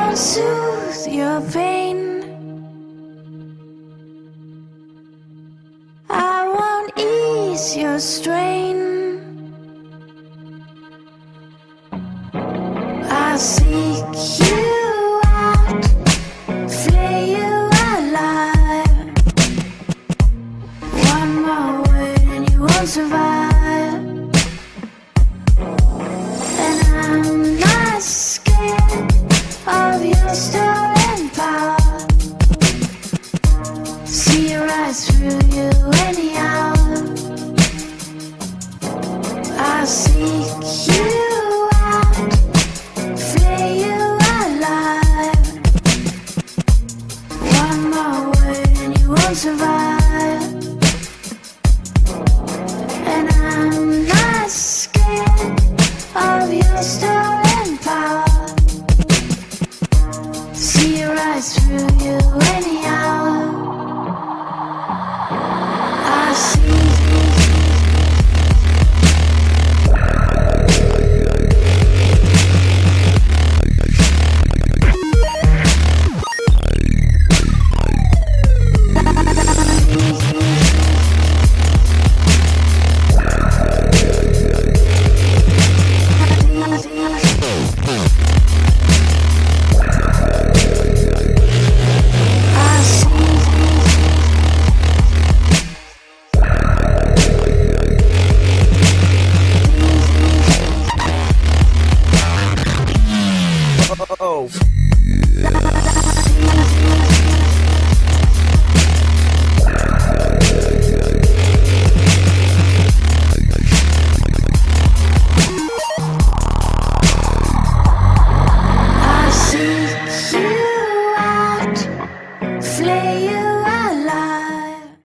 won't soothe your pain. I won't ease your strain. I'll seek you out, flay you alive. One more word and you won't survive. And I'm not scared of your stolen power. See right through you anyhow. I'll seek you out, flay you alive. One more word and you won't survive. And I'm not scared of your stolen power. See right through you anyhow. I see. Oh.